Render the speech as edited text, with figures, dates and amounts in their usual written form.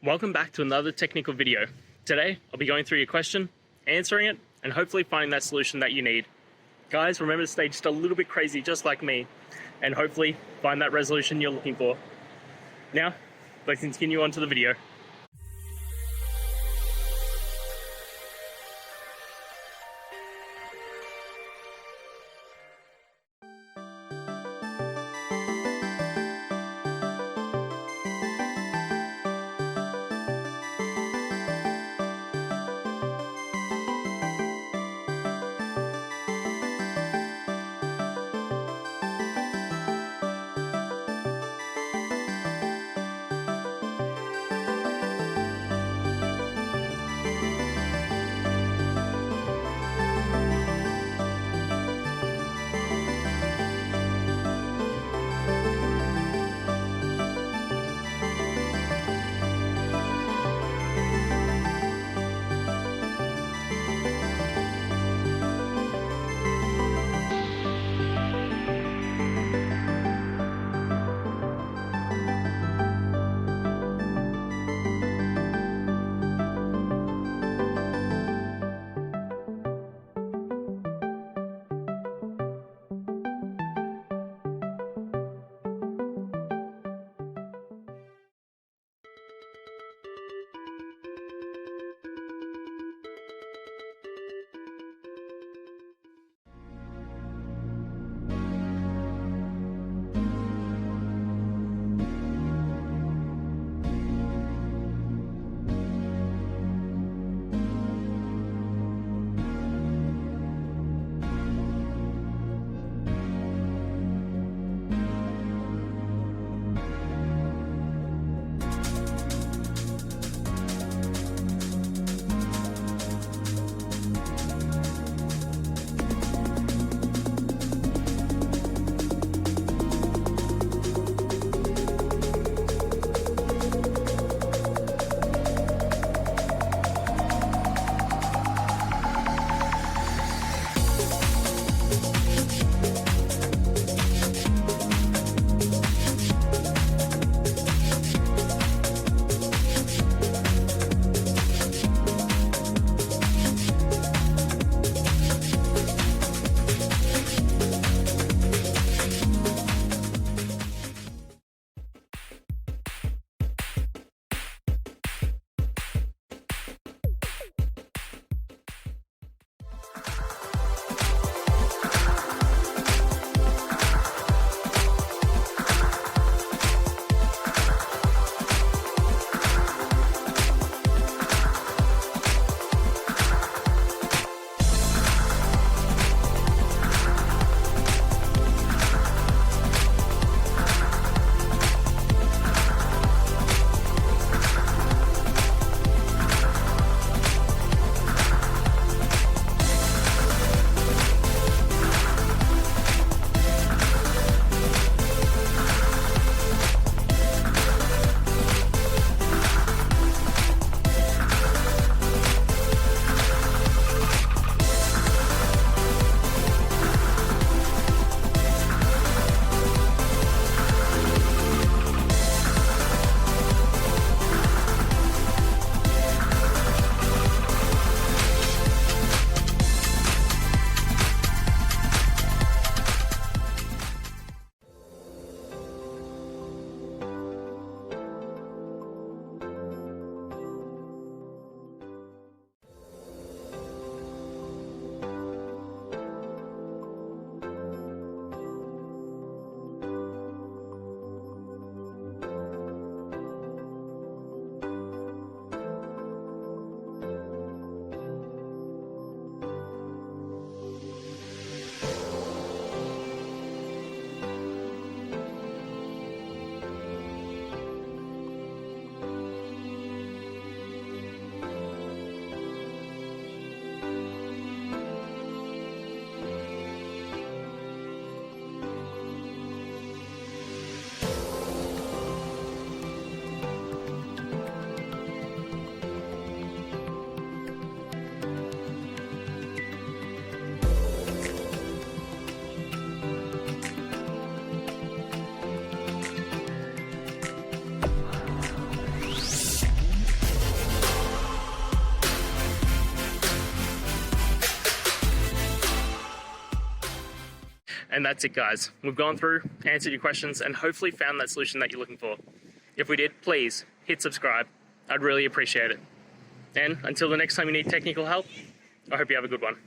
Welcome back to another technical video. Today, I'll be going through your question, answering it, and hopefully finding that solution that you need. Guys, remember to stay just a little bit crazy, just like me, and hopefully find that resolution you're looking for. Now, let's continue on to the video. And that's it, guys. We've gone through, answered your questions, and hopefully found that solution that you're looking for. If we did, please hit subscribe. I'd really appreciate it. And until the next time you need technical help, I hope you have a good one.